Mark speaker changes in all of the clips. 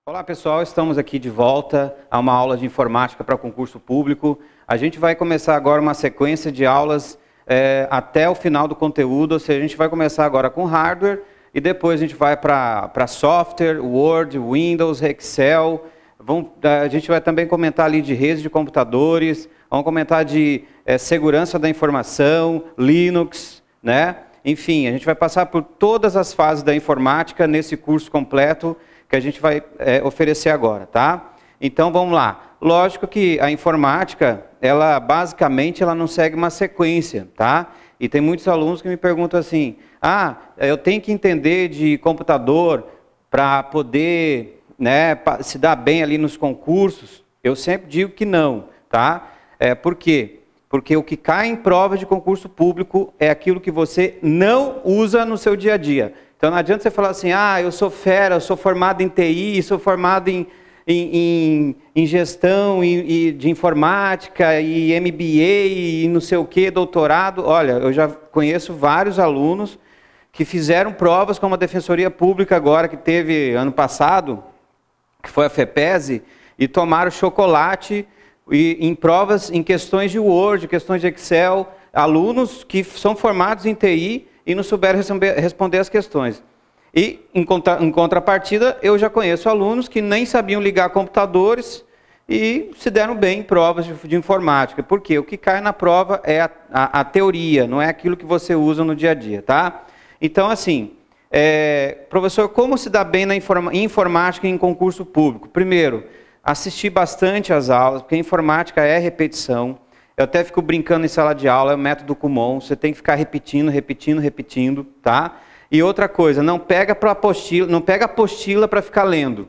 Speaker 1: Olá pessoal, estamos aqui de volta a uma aula de informática para concurso público. A gente vai começar agora uma sequência de aulas até o final do conteúdo, ou seja, a gente vai começar agora com hardware e depois a gente vai para software, Word, Windows, Excel. A gente vai também comentar ali de redes de computadores, vamos comentar de segurança da informação, Linux, né? Enfim, a gente vai passar por todas as fases da informática nesse curso completo que a gente vai oferecer agora, tá? Então, vamos lá. Lógico que a informática, basicamente, ela não segue uma sequência, tá? E tem muitos alunos que me perguntam assim, eu tenho que entender de computador para poder, né, se dar bem ali nos concursos? Eu sempre digo que não, tá? Por quê? Porque o que cai em prova de concurso público é aquilo que você não usa no seu dia a dia. Então não adianta você falar assim, eu sou fera, eu sou formado em TI, sou formado em gestão de informática, e MBA, e não sei o que, doutorado. Olha, eu já conheço vários alunos que fizeram provas como a Defensoria Pública agora, que teve ano passado, que foi a FEPESE, e tomaram chocolate em provas, em questões de Word, questões de Excel, alunos que são formados em TI, e não souberam responder as questões. E, em contrapartida, eu já conheço alunos que nem sabiam ligar computadores e se deram bem em provas de informática. Por quê? O que cai na prova é a teoria, não é aquilo que você usa no dia a dia, tá? Então, assim, professor, como se dá bem na informática em concurso público? Primeiro, assistir bastante às aulas, porque a informática é repetição. Eu até fico brincando em sala de aula, é o método Kumon, você tem que ficar repetindo, tá? E outra coisa, não pega a apostila para ficar lendo.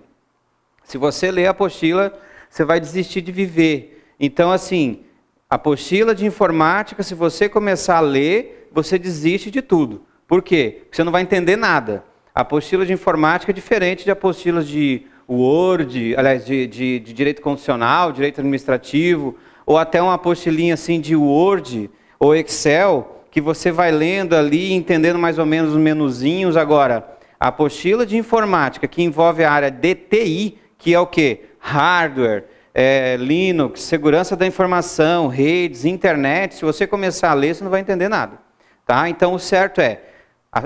Speaker 1: Se você ler a apostila, você vai desistir de viver. Então, assim, apostila de informática, se você começar a ler, você desiste de tudo. Por quê? Porque você não vai entender nada. A apostila de informática é diferente de apostilas de Word, aliás, de direito constitucional, direito administrativo, ou até uma apostilinha assim de Word ou Excel, que você vai lendo ali, entendendo mais ou menos os menuzinhos. Agora, a apostila de informática, que envolve a área de TI, que é o quê? Hardware, Linux, segurança da informação, redes, internet. Se você começar a ler, você não vai entender nada. Tá? Então, o certo é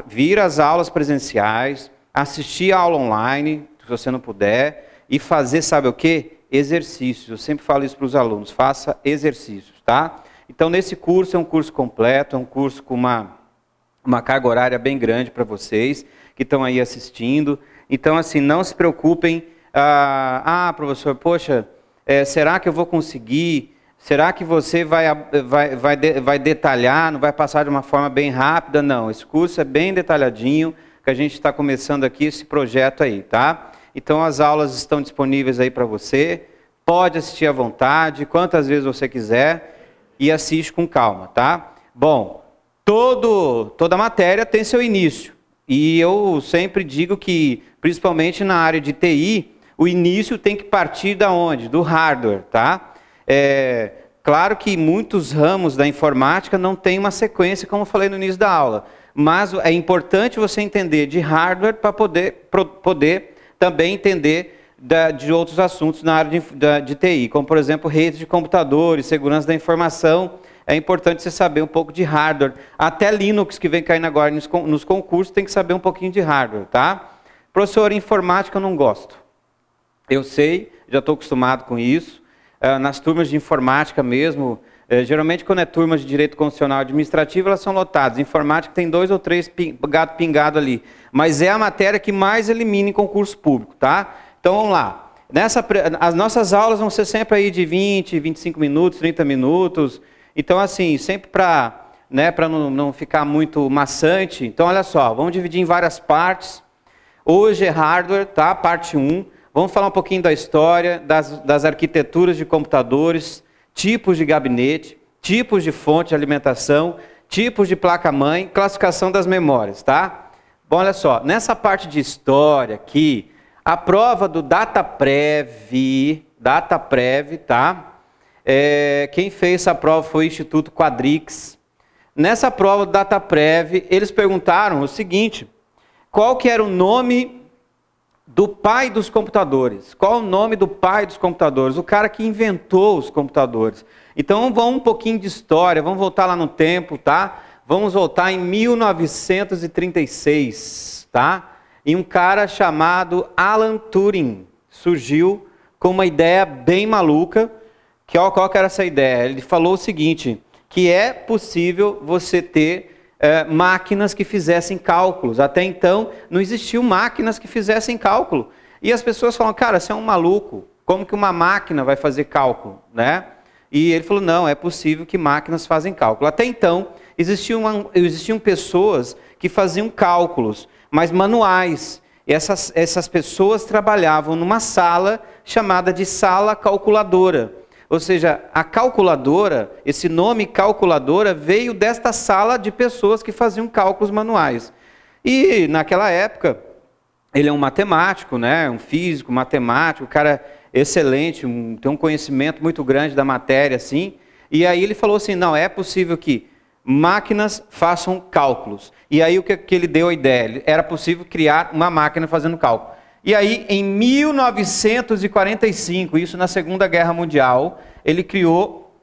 Speaker 1: vir às aulas presenciais, assistir a aula online, se você não puder, e fazer, sabe o quê? Exercícios. Eu sempre falo isso para os alunos, faça exercícios, tá? Então, nesse curso, é um curso completo, é um curso com uma carga horária bem grande para vocês, que estão aí assistindo. Então, assim, não se preocupem. Professor, poxa, será que eu vou conseguir? Será que você vai detalhar, não vai passar de uma forma bem rápida? Não, esse curso é bem detalhadinho, que a gente está começando aqui esse projeto aí, tá? Então, as aulas estão disponíveis aí para você. Pode assistir à vontade, quantas vezes você quiser, e assiste com calma, tá? Bom, toda matéria tem seu início. E eu sempre digo que, principalmente na área de TI, o início tem que partir da onde? Do hardware, tá? Claro que muitos ramos da informática não têm uma sequência, como eu falei no início da aula. Mas é importante você entender de hardware para poder também entender de outros assuntos na área de TI, como, por exemplo, redes de computadores, segurança da informação. É importante você saber um pouco de hardware. Até Linux, que vem caindo agora nos concursos, tem que saber um pouquinho de hardware, tá? Professor, informática eu não gosto. Eu sei, já estou acostumado com isso. Nas turmas de informática mesmo, geralmente quando é turma de direito constitucional administrativo, elas são lotadas. Informática tem 2 ou 3 gato pingado ali. Mas é a matéria que mais elimina em concurso público, tá? Então vamos lá. As nossas aulas vão ser sempre aí de 20, 25 minutos, 30 minutos. Então assim, sempre para não ficar muito maçante. Então olha só, vamos dividir em várias partes. Hoje é hardware, tá? Parte 1. Vamos falar um pouquinho da história, das arquiteturas de computadores, tipos de gabinete, tipos de fonte de alimentação, tipos de placa-mãe, classificação das memórias, tá? Bom, olha só, nessa parte de história aqui, a prova do DataPrev, tá? Quem fez essa prova foi o Instituto Quadrix. Nessa prova do DataPrev, eles perguntaram o seguinte, qual que era o nome do pai dos computadores. Qual o nome do pai dos computadores? O cara que inventou os computadores. Então vamos um pouquinho de história, vamos voltar lá no tempo, tá? Vamos voltar em 1936, tá? E um cara chamado Alan Turing surgiu com uma ideia bem maluca. Qual que era essa ideia? Ele falou o seguinte, que é possível você ter máquinas que fizessem cálculos. Até então, não existiam máquinas que fizessem cálculo. E as pessoas falam, cara, você é um maluco, como que uma máquina vai fazer cálculo, né? E ele falou, não, é possível que máquinas fazem cálculo. Até então, existiam pessoas que faziam cálculos, mas manuais. E essas pessoas trabalhavam numa sala chamada de sala calculadora. Ou seja, a calculadora, esse nome calculadora, veio desta sala de pessoas que faziam cálculos manuais. E naquela época, ele é um matemático, né? Um físico, matemático, um cara excelente, tem um conhecimento muito grande da matéria, assim. E aí ele falou assim, não, é possível que máquinas façam cálculos. E aí o que ele deu a ideia? Era possível criar uma máquina fazendo cálculo. E aí, em 1945, isso na Segunda Guerra Mundial, ele criou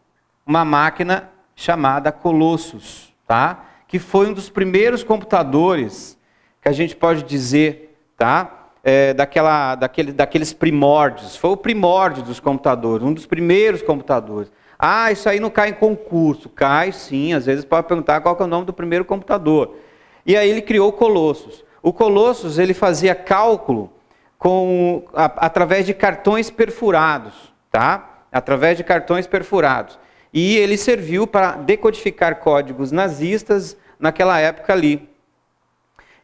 Speaker 1: uma máquina chamada Colossus, tá? Que foi um dos primeiros computadores que a gente pode dizer, tá? Daqueles primórdios. Foi o primórdio dos computadores, um dos primeiros computadores. Ah, isso aí não cai em concurso. Cai sim, às vezes pode perguntar qual que é o nome do primeiro computador. E aí ele criou o Colossus. O Colossus, ele fazia cálculo através de cartões perfurados, tá? Através de cartões perfurados. E ele serviu para decodificar códigos nazistas naquela época ali.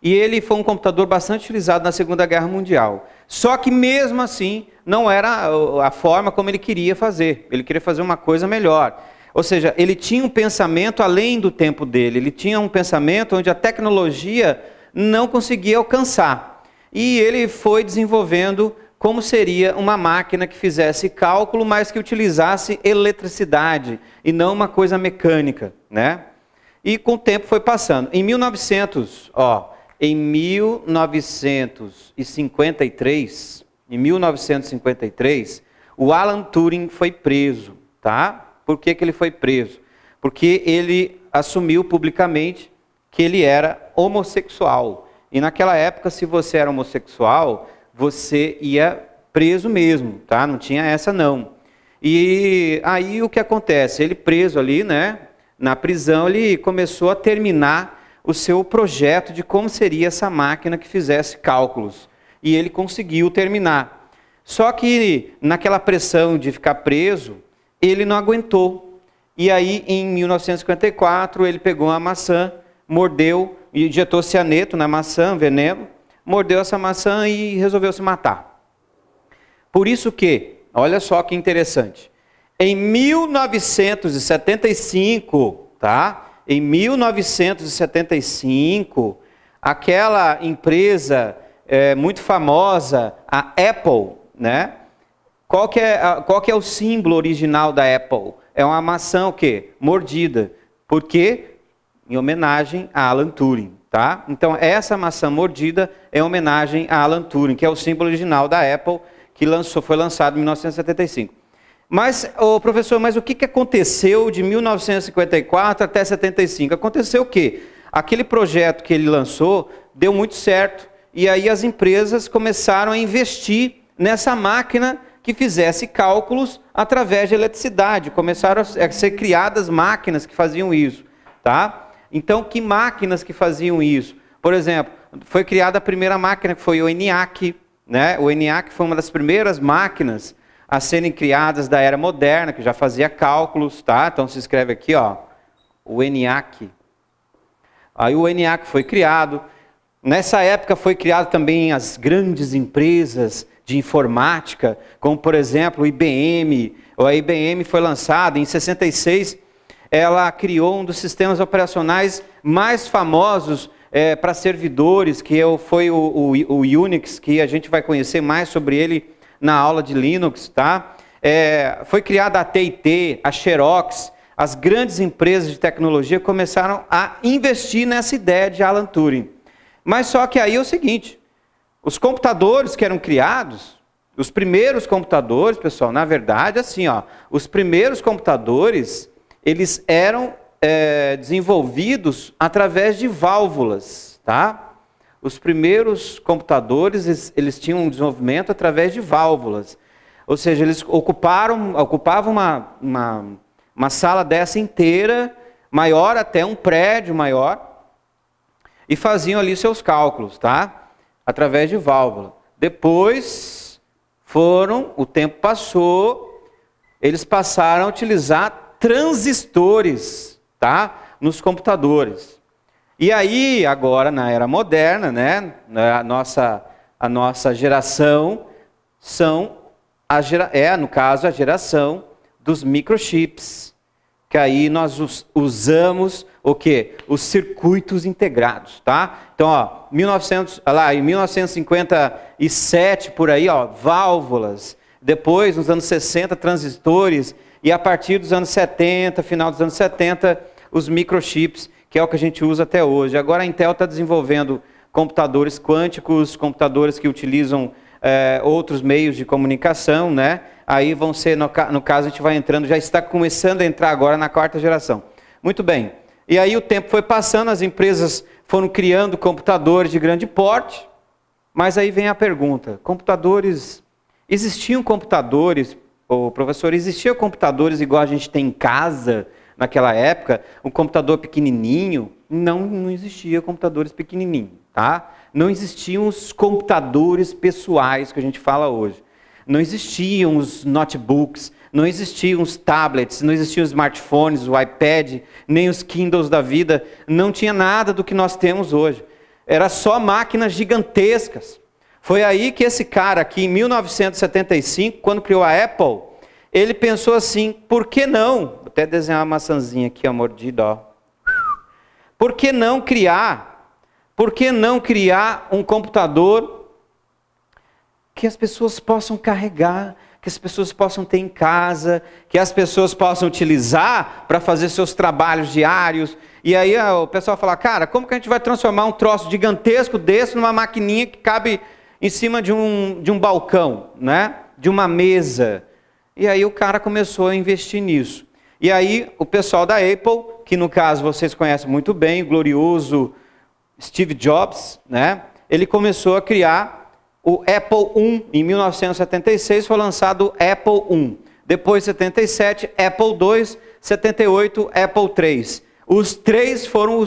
Speaker 1: E ele foi um computador bastante utilizado na Segunda Guerra Mundial. Só que mesmo assim, não era a forma como ele queria fazer. Ele queria fazer uma coisa melhor. Ou seja, ele tinha um pensamento além do tempo dele. Ele tinha um pensamento onde a tecnologia não conseguia alcançar. E ele foi desenvolvendo como seria uma máquina que fizesse cálculo, mas que utilizasse eletricidade e não uma coisa mecânica, né? E com o tempo foi passando. Em 1953, o Alan Turing foi preso, tá? Por que ele foi preso? Porque ele assumiu publicamente que ele era homossexual. E naquela época, se você era homossexual, você ia preso mesmo, tá? Não tinha essa não. E aí o que acontece? Ele preso ali, né? Na prisão, ele começou a terminar o seu projeto de como seria essa máquina que fizesse cálculos. E ele conseguiu terminar. Só que naquela pressão de ficar preso, ele não aguentou. E aí, em 1954, ele pegou uma maçã, mordeu, e injetou cianeto na maçã, veneno, mordeu essa maçã e resolveu se matar. Por isso que, olha só que interessante, em 1975, tá? Em 1975, aquela empresa muito famosa, a Apple, né? Qual que é o símbolo original da Apple? É uma maçã o quê? Mordida. Por quê? Em homenagem a Alan Turing, tá? Então, essa maçã mordida é homenagem a Alan Turing, que é o símbolo original da Apple, que foi lançado em 1975. Mas, professor, mas o que aconteceu de 1954 até 75? Aconteceu o quê? Aquele projeto que ele lançou deu muito certo, e aí as empresas começaram a investir nessa máquina que fizesse cálculos através de eletricidade. Começaram a ser criadas máquinas que faziam isso, tá? Então, que máquinas que faziam isso? Por exemplo, foi criada a primeira máquina, que foi o ENIAC, né? O ENIAC foi uma das primeiras máquinas a serem criadas da era moderna, que já fazia cálculos, tá? Então se escreve aqui, ó, o ENIAC. Aí o ENIAC foi criado. Nessa época foi criado também as grandes empresas de informática, como por exemplo o IBM. A IBM foi lançada em 66. Ela criou um dos sistemas operacionais mais famosos para servidores, que foi o Unix, que a gente vai conhecer mais sobre ele na aula de Linux, tá? Foi criada a AT&T, a Xerox, as grandes empresas de tecnologia começaram a investir nessa ideia de Alan Turing. Mas só que aí é o seguinte, Os computadores que eram criados, os primeiros computadores, pessoal, na verdade, assim, ó, os primeiros computadores, eles eram desenvolvidos através de válvulas, tá? Os primeiros computadores, eles tinham um desenvolvimento através de válvulas. Ou seja, eles ocupavam uma sala dessa inteira, maior até um prédio maior, e faziam ali seus cálculos, tá? Através de válvula. Depois, o tempo passou, eles passaram a utilizar transistores, tá? Nos computadores. E aí, agora, na era moderna, né? A nossa geração no caso, a geração dos microchips, que aí nós usamos o quê? Os circuitos integrados, tá? Então, ó, em 1957, por aí, ó, válvulas, depois, nos anos 60, transistores, e a partir dos anos 70, final dos anos 70, os microchips, que é o que a gente usa até hoje. Agora a Intel está desenvolvendo computadores quânticos, computadores que utilizam outros meios de comunicação, né? Aí vão ser, no caso, a gente vai entrando, já está começando a entrar agora na 4ª geração. Muito bem. E aí o tempo foi passando, as empresas foram criando computadores de grande porte, mas aí vem a pergunta, existiam computadores, professor, existiam computadores igual a gente tem em casa, naquela época, um computador pequenininho? Não existia computadores pequenininhos, tá? Não existiam os computadores pessoais que a gente fala hoje. Não existiam os notebooks, não existiam os tablets, não existiam os smartphones, o iPad, nem os Kindles da vida. Não tinha nada do que nós temos hoje. Era só máquinas gigantescas. Foi aí que esse cara aqui, em 1975, quando criou a Apple, ele pensou assim, por que não? Vou até desenhar uma maçãzinha aqui, ó, mordida, ó. Por que não criar um computador que as pessoas possam carregar, que as pessoas possam ter em casa, que as pessoas possam utilizar para fazer seus trabalhos diários? E aí o pessoal fala, cara, como que a gente vai transformar um troço gigantesco desse numa maquininha que cabe em cima de um balcão, né? De uma mesa? E aí o cara começou a investir nisso. E aí o pessoal da Apple, que no caso vocês conhecem muito bem, o glorioso Steve Jobs, né? Ele começou a criar o Apple I. Em 1976 foi lançado o Apple I. Depois, em 77, Apple II. 78, Apple III. Os três foram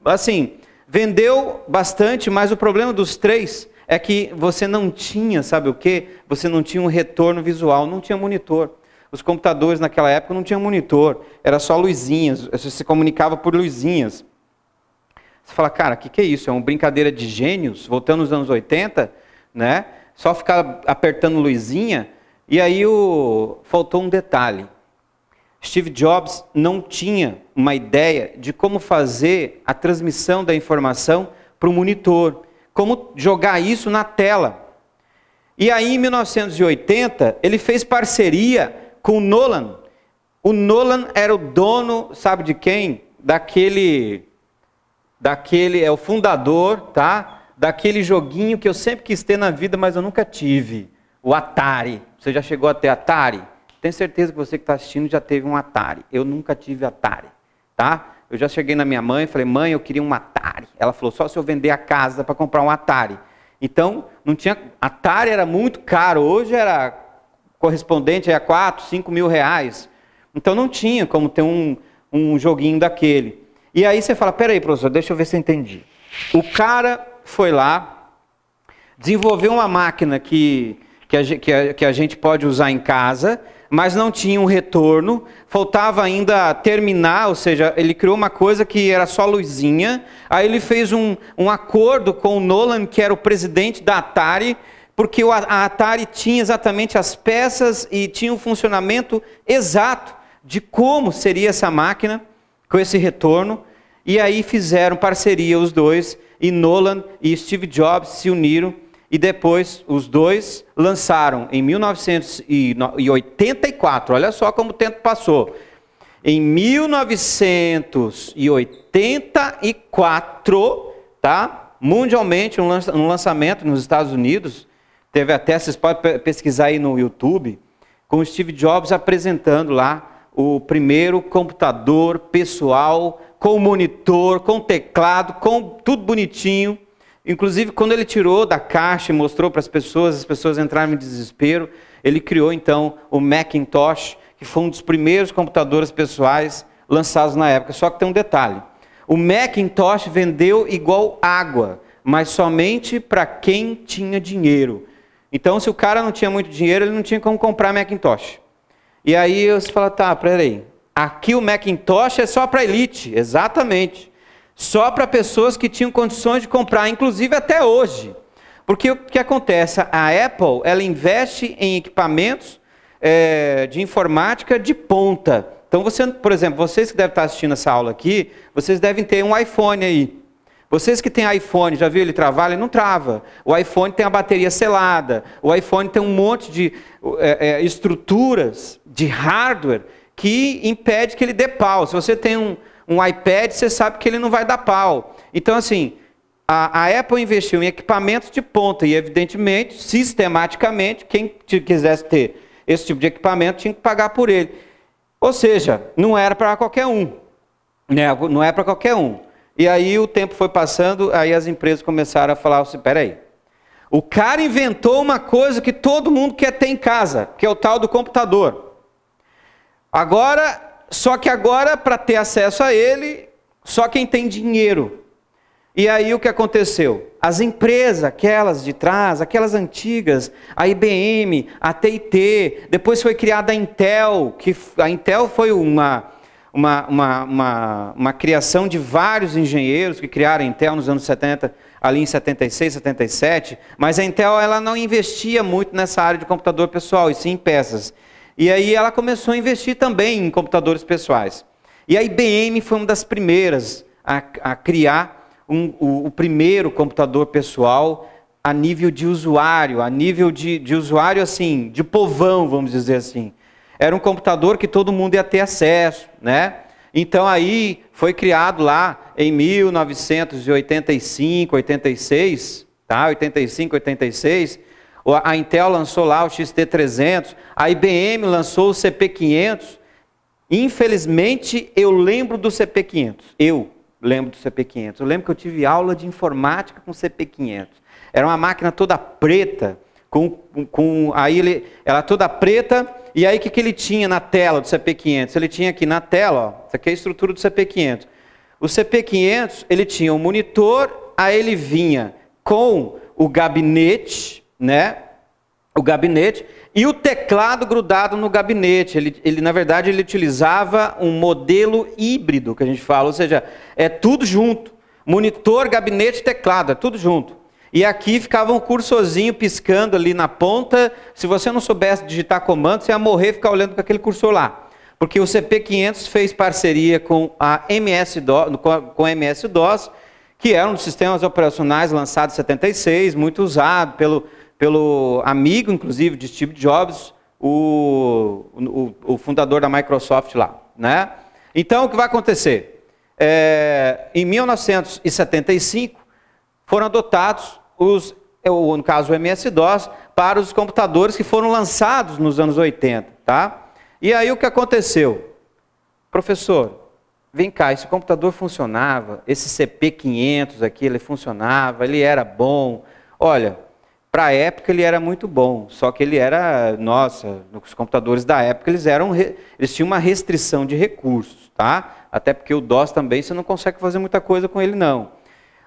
Speaker 1: assim, vendeu bastante, mas o problema dos três é que você não tinha, sabe o quê? Você não tinha um retorno visual, não tinha monitor. Os computadores naquela época não tinham monitor, era só luzinhas, você se comunicava por luzinhas. Você fala, cara, o que é isso? É uma brincadeira de gênios, voltando nos anos 80, né? Só ficar apertando luzinha. E aí faltou um detalhe. Steve Jobs não tinha uma ideia de como fazer a transmissão da informação para o monitor, como jogar isso na tela. E aí, em 1980, ele fez parceria com o Nolan. O Nolan era o dono, sabe de quem? É o fundador, tá? Daquele joguinho que eu sempre quis ter na vida, mas eu nunca tive. O Atari. Você já chegou a ter Atari? Tenho certeza que você que está assistindo já teve um Atari. Eu nunca tive Atari, tá? Eu já cheguei na minha mãe e falei, mãe, eu queria um Atari. Ela falou, só se eu vender a casa para comprar um Atari. Então, não tinha... Atari era muito caro. Hoje era correspondente a 4, 5 mil reais. Então, não tinha como ter um joguinho daquele. E aí você fala, peraí, professor, deixa eu ver se eu entendi. O cara foi lá, desenvolveu uma máquina que a gente pode usar em casa, mas não tinha um retorno, faltava ainda terminar, ou seja, ele criou uma coisa que era só luzinha, aí ele fez um acordo com o Nolan, que era o presidente da Atari, porque a Atari tinha exatamente as peças e tinha um funcionamento exato de como seria essa máquina, com esse retorno, e aí fizeram parceria os dois, e Nolan e Steve Jobs se uniram, e depois os dois lançaram em 1984, olha só como o tempo passou. Em 1984, tá? mundialmente um lançamento nos Estados Unidos, teve até, vocês podem pesquisar aí no YouTube, com o Steve Jobs apresentando lá o primeiro computador pessoal, com monitor, com teclado, com tudo bonitinho. Inclusive, quando ele tirou da caixa e mostrou para as pessoas entraram em desespero. Ele criou, então, o Macintosh, que foi um dos primeiros computadores pessoais lançados na época. Só que tem um detalhe. O Macintosh vendeu igual água, mas somente para quem tinha dinheiro. Então, se o cara não tinha muito dinheiro, ele não tinha como comprar Macintosh. E aí você fala, tá, peraí. Aqui o Macintosh é só para elite, exatamente. Só para pessoas que tinham condições de comprar, inclusive até hoje. Porque o que acontece? A Apple, ela investe em equipamentos de informática de ponta. Então, você, por exemplo, vocês que devem estar assistindo essa aula aqui, vocês devem ter um iPhone aí. Vocês que têm iPhone, já viu ele travar? Ele não trava. O iPhone tem a bateria selada. O iPhone tem um monte de estruturas de hardware que impede que ele dê pau. Se você tem um iPad, você sabe que ele não vai dar pau. Então, assim, a Apple investiu em equipamentos de ponta e, evidentemente, sistematicamente, quem quisesse ter esse tipo de equipamento tinha que pagar por ele. Ou seja, não era para qualquer um. Né? Não é para qualquer um. E aí o tempo foi passando, aí as empresas começaram a falar assim, peraí, o cara inventou uma coisa que todo mundo quer ter em casa, que é o tal do computador. Só que agora, para ter acesso a ele, só quem tem dinheiro. E aí o que aconteceu? As empresas, aquelas de trás, aquelas antigas, a IBM, a TIT, depois foi criada a Intel, que a Intel foi uma criação de vários engenheiros que criaram a Intel nos anos 70, ali em 76, 77, mas a Intel ela não investia muito nessa área de computador pessoal, e sim em peças. E aí ela começou a investir também em computadores pessoais. E a IBM foi uma das primeiras a criar o primeiro computador pessoal a nível de usuário, de usuário assim, de povão, vamos dizer assim. Era um computador que todo mundo ia ter acesso, né? Então aí foi criado lá em 1985, 86, tá? 85, 86, a Intel lançou lá o XT300, a IBM lançou o CP500. Infelizmente eu lembro do CP500. Eu lembro do CP500. Eu lembro que eu tive aula de informática com CP500. Era uma máquina toda preta, ela toda preta. E aí, o que ele tinha na tela do CP500? Ele tinha aqui na tela, ó, isso aqui é a estrutura do CP500. O CP500, ele tinha um monitor, aí ele vinha com o gabinete, né? O gabinete e o teclado grudado no gabinete. Na verdade, ele utilizava um modelo híbrido, que a gente fala, ou seja, é tudo junto. Monitor, gabinete, teclado, é tudo junto. E aqui ficava um cursorzinho piscando ali na ponta. Se você não soubesse digitar comando, você ia morrer e ficar olhando para aquele cursor lá. Porque o CP500 fez parceria com a MS-DOS, que era um dos sistemas operacionais lançado em 76, muito usado pelo amigo, inclusive, de Steve Jobs, o fundador da Microsoft lá. Né? Então, o que vai acontecer? Em 1975, foram adotados no caso o MS-DOS, para os computadores que foram lançados nos anos 80. Tá? E aí o que aconteceu? Professor, vem cá, esse computador funcionava, esse CP500 aqui, ele funcionava, ele era bom. Olha, para a época ele era muito bom, só que ele era, os computadores da época eles tinham uma restrição de recursos, tá? Até porque o DOS também você não consegue fazer muita coisa com ele não.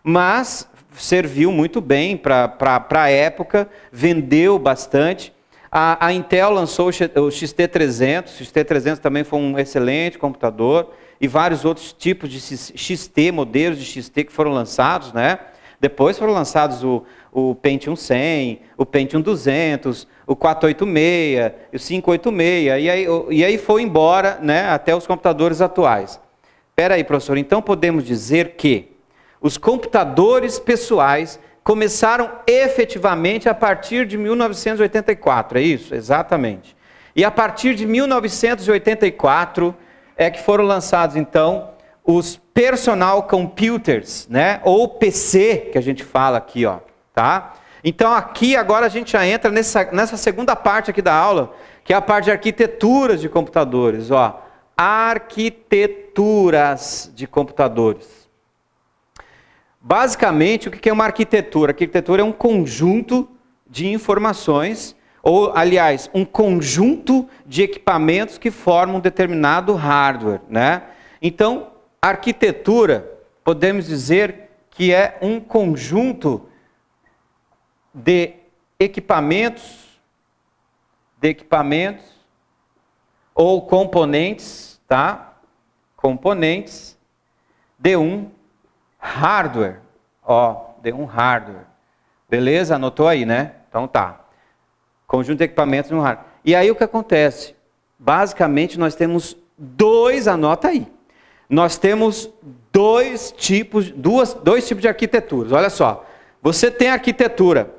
Speaker 1: Mas serviu muito bem para a época, vendeu bastante. A Intel lançou o XT300, o XT300 também foi um excelente computador, e vários outros tipos de XT, modelos de XT que foram lançados, né? Depois foram lançados o Pentium 100, o Pentium 200, o 486, o 586, e aí foi embora, né, até os computadores atuais. Espera aí, professor, então podemos dizer que os computadores pessoais começaram efetivamente a partir de 1984, é isso? Exatamente. E a partir de 1984 é que foram lançados, então, os personal computers, né? Ou PC, que a gente fala aqui, ó, tá? Então aqui agora a gente já entra nessa segunda parte aqui da aula, que é a parte de arquiteturas de computadores, ó. Arquiteturas de computadores. Basicamente, o que é uma arquitetura? Arquitetura é um conjunto de informações, ou, aliás, um conjunto de equipamentos que formam um determinado hardware, né? Então, arquitetura, podemos dizer que é um conjunto de equipamentos ou componentes, tá? Componentes de um hardware, ó, de um hardware. Beleza? Anotou aí, né? Então tá. Conjunto de equipamentos de um hardware. E aí o que acontece? Basicamente nós temos anota aí. Nós temos dois tipos de arquiteturas. Olha só. Você tem a arquitetura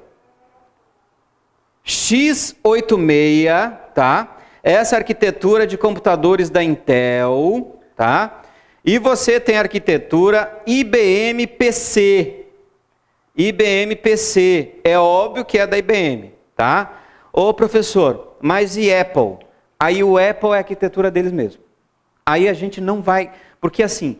Speaker 1: x86, tá? Essa arquitetura de computadores da Intel, tá? E você tem a arquitetura IBM PC. IBM PC, é óbvio que é da IBM, tá? Ô professor, mas e Apple? Aí o Apple é a arquitetura deles mesmo. Aí a gente não vai, porque assim,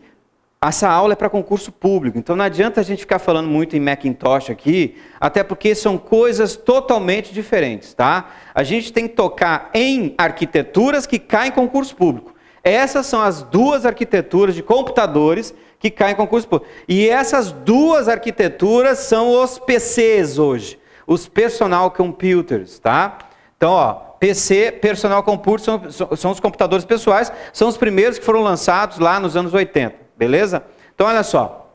Speaker 1: essa aula é para concurso público, então não adianta a gente ficar falando muito em Macintosh aqui, até porque são coisas totalmente diferentes, tá? A gente tem que tocar em arquiteturas que caem em concurso público. Essas são as duas arquiteturas de computadores que caem em concurso público. E essas duas arquiteturas são os PCs hoje, os personal computers, tá? Então, ó, PC, personal computers são os computadores pessoais, são os primeiros que foram lançados lá nos anos 80, beleza? Então, olha só.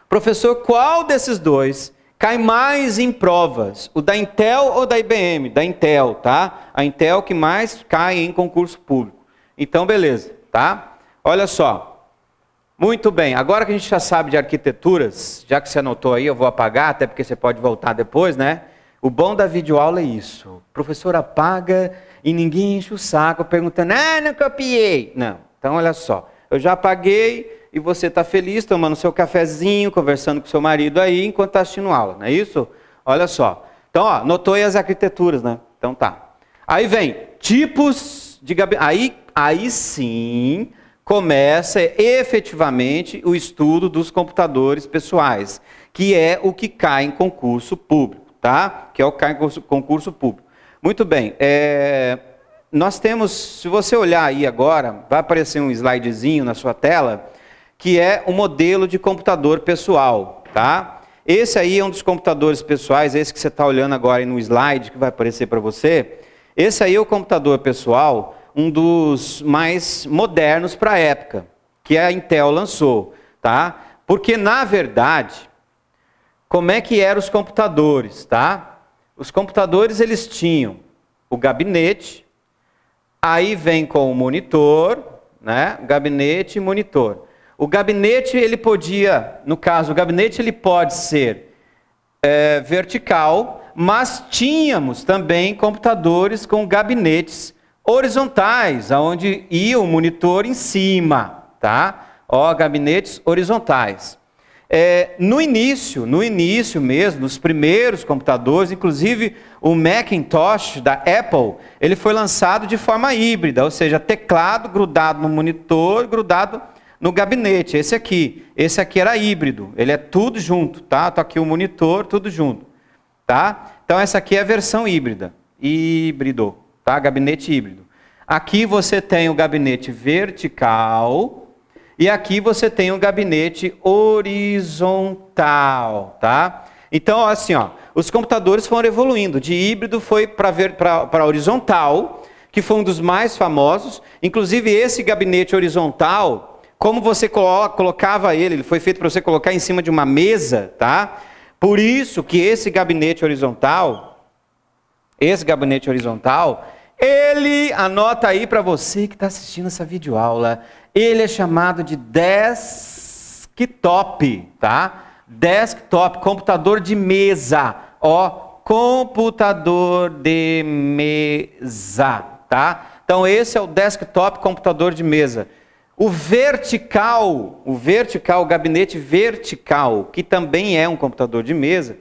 Speaker 1: Professor, qual desses dois cai mais em provas? O da Intel ou da IBM? Da Intel, tá? A Intel que mais cai em concurso público. Então, beleza, tá? Olha só. Muito bem, agora que a gente já sabe de arquiteturas, já que você anotou aí, eu vou apagar, até porque você pode voltar depois, né? O bom da videoaula é isso. O professor apaga e ninguém enche o saco perguntando, não copiei. Não, então olha só, eu já apaguei e você está feliz, tomando seu cafezinho, conversando com seu marido aí, enquanto está assistindo aula, não é isso? Olha só. Então, ó, anotou aí as arquiteturas, né? Então tá. Aí vem tipos de gabinete. Aí sim começa efetivamente o estudo dos computadores pessoais, que é o que cai em concurso público, tá? Que é o que cai em concurso público. Muito bem, nós temos, se você olhar aí agora, vai aparecer um slidezinho na sua tela, que é o modelo de computador pessoal, tá? Esse aí é um dos computadores pessoais, esse que você está olhando agora aí no slide, que vai aparecer para você. Esse aí é o computador pessoal, um dos mais modernos para a época, que a Intel lançou, tá? Porque, na verdade, como é que eram os computadores, tá? Os computadores, eles tinham o gabinete, aí vem com o monitor, né? Gabinete e monitor. O gabinete, ele podia, no caso, o gabinete ele pode ser vertical, mas tínhamos também computadores com gabinetes horizontais, aonde ia o monitor em cima, tá? Ó, gabinetes horizontais. No início mesmo, nos primeiros computadores, inclusive o Macintosh da Apple, ele foi lançado de forma híbrida, ou seja, teclado grudado no monitor, grudado no gabinete. Esse aqui era híbrido, ele é tudo junto, tá? Tá aqui o monitor, tudo junto, tá? Então essa aqui é a versão híbrida, tá? Gabinete híbrido. Aqui você tem o gabinete vertical e aqui você tem o gabinete horizontal, tá? Então, assim, ó, os computadores foram evoluindo. De híbrido foi para horizontal, que foi um dos mais famosos. Inclusive, esse gabinete horizontal, como você colocava ele foi feito para você colocar em cima de uma mesa, tá? Por isso que esse gabinete horizontal, ele, anota aí para você que está assistindo essa videoaula, ele é chamado de desktop, tá? Desktop, computador de mesa, ó, computador de mesa, tá? Então esse é o desktop, computador de mesa. O vertical, o gabinete vertical, que também é um computador de mesa,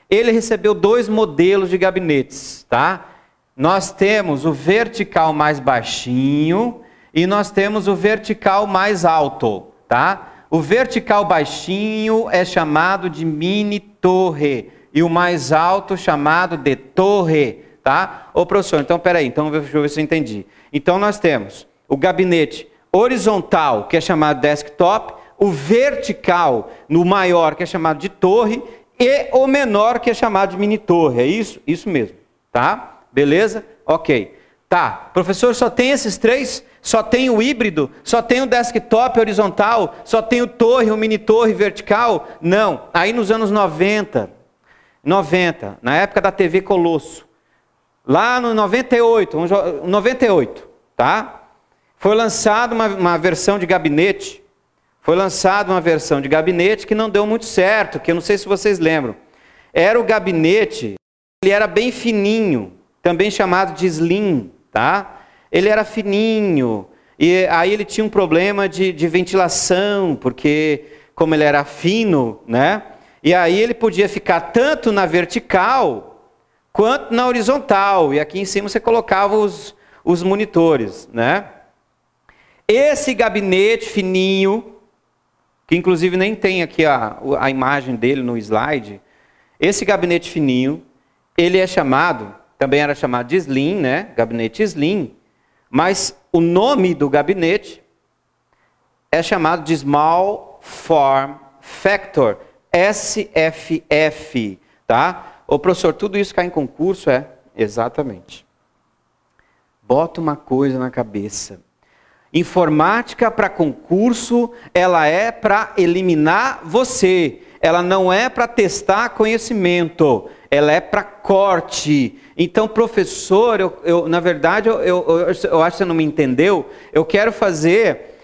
Speaker 1: ele recebeu 2 modelos de gabinetes, tá? Nós temos o vertical mais baixinho e nós temos o vertical mais alto, tá? O vertical baixinho é chamado de mini torre e o mais alto chamado de torre, tá? Ô professor, então peraí, então deixa eu ver se eu entendi. Então nós temos o gabinete horizontal, que é chamado desktop, o vertical, no maior, que é chamado de torre, e o menor, que é chamado de mini torre, é isso? Isso mesmo, tá? Beleza? Ok. Tá, professor, só tem esses 3? Só tem o híbrido? Só tem o desktop horizontal? Só tem o torre, o mini torre vertical? Não, aí nos anos 90, na época da TV Colosso, lá no 98, tá? Foi lançada uma versão de gabinete, que não deu muito certo, que eu não sei se vocês lembram. Era o gabinete, ele era bem fininho, também chamado de slim, tá? Ele era fininho, e aí ele tinha um problema de ventilação, porque como ele era fino, né? E aí ele podia ficar tanto na vertical, quanto na horizontal, e aqui em cima você colocava os monitores, né? Esse gabinete fininho, que inclusive nem tem aqui a imagem dele no slide, esse gabinete fininho, ele é chamado, também era chamado de slim, né? Gabinete slim, mas o nome do gabinete é chamado de Small Form Factor, SFF, tá? Ô professor, tudo isso cai em concurso? É, exatamente. Bota uma coisa na cabeça. Informática para concurso, ela é para eliminar você. Ela não é para testar conhecimento. Ela é para corte. Então, professor, na verdade, eu acho que você não me entendeu. Eu quero fazer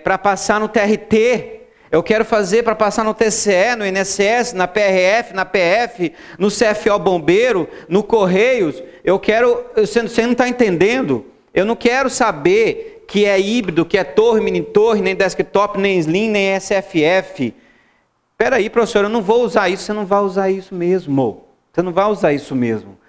Speaker 1: para passar no TRT. Eu quero fazer para passar no TCE, no INSS, na PRF, na PF, no CFO Bombeiro, no Correios. Eu quero... Você não está entendendo? Eu não quero saber que é híbrido, que é torre, mini torre, nem desktop, nem slim, nem SFF. Espera aí, professor, eu não vou usar isso. Você não vai usar isso mesmo. Você não vai usar isso mesmo.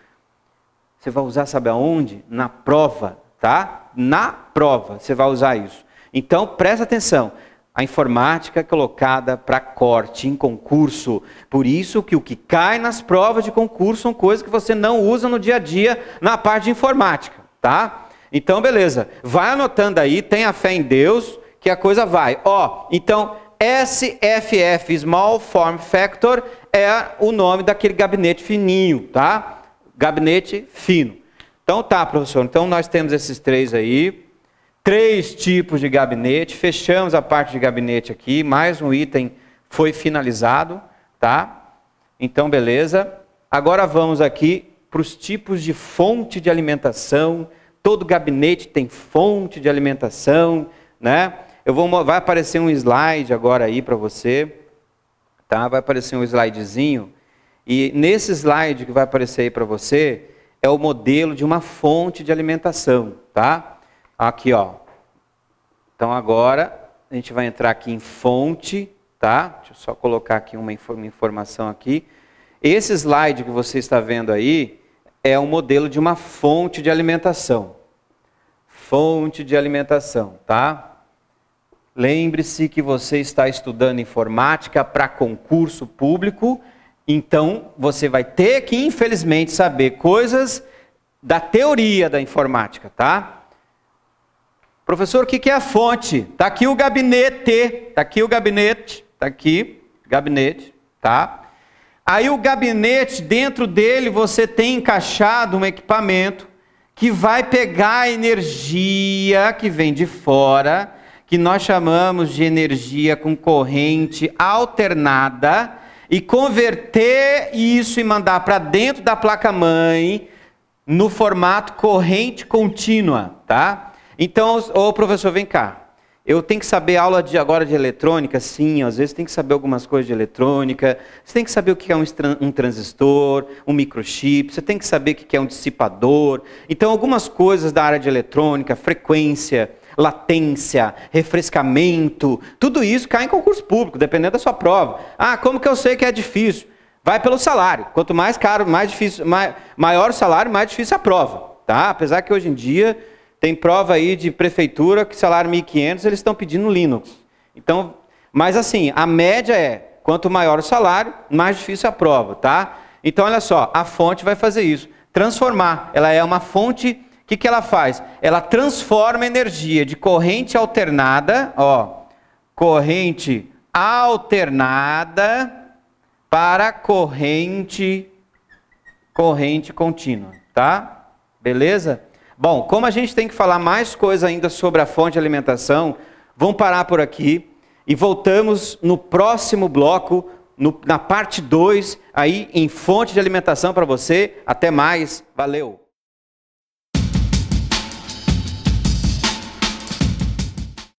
Speaker 1: Você vai usar, sabe aonde? Na prova, tá? Na prova você vai usar isso. Então, presta atenção. A informática é colocada para corte em concurso. Por isso que o que cai nas provas de concurso são coisas que você não usa no dia a dia na parte de informática, tá? Então, beleza. Vai anotando aí, tenha fé em Deus, que a coisa vai. Ó, então, SFF, Small Form Factor, é o nome daquele gabinete fininho, tá? Gabinete fino. Então tá, professor. Então nós temos esses 3 aí. 3 tipos de gabinete. Fechamos a parte de gabinete aqui. Mais um item foi finalizado, tá? Então, beleza. Agora vamos aqui para os tipos de fonte de alimentação. Todo gabinete tem fonte de alimentação, né? Vai aparecer um slide agora aí para você, tá? Vai aparecer um slidezinho, e nesse slide que vai aparecer aí para você, é o modelo de uma fonte de alimentação, tá? Aqui, ó. Então agora, a gente vai entrar aqui em fonte, tá? Deixa eu só colocar aqui uma informação aqui. Esse slide que você está vendo aí, é um modelo de uma fonte de alimentação. Fonte de alimentação, tá? Lembre-se que você está estudando informática para concurso público, então você vai ter que, infelizmente, saber coisas da teoria da informática, tá? Professor, o que é a fonte? Está aqui o gabinete, está aqui o gabinete, está aqui, gabinete, tá? Aí o gabinete, dentro dele você tem encaixado um equipamento que vai pegar a energia que vem de fora, que nós chamamos de energia com corrente alternada, e converter isso e mandar para dentro da placa-mãe no formato corrente contínua, tá? Então, ô professor, vem cá. Eu tenho que saber aula agora de eletrônica? Sim, às vezes tem que saber algumas coisas de eletrônica. Você tem que saber o que é um transistor, um microchip. Você tem que saber o que é um dissipador. Então, algumas coisas da área de eletrônica, frequência, latência, refrescamento, tudo isso cai em concurso público, dependendo da sua prova. Ah, como que eu sei que é difícil? Vai pelo salário. Quanto mais caro, mais difícil, maior o salário, mais difícil a prova. Tá? Apesar que hoje em dia tem prova aí de prefeitura que salário 1.500, eles estão pedindo Linux. Então, mas assim, a média é, quanto maior o salário, mais difícil a prova, tá? Então, olha só, a fonte vai fazer isso. Transformar, ela é uma fonte, o que ela faz? Ela transforma energia de corrente alternada, ó, corrente alternada para corrente contínua, tá? Beleza? Bom, como a gente tem que falar mais coisa ainda sobre a fonte de alimentação, vamos parar por aqui e voltamos no próximo bloco, na parte 2, aí em fonte de alimentação para você. Até mais, valeu!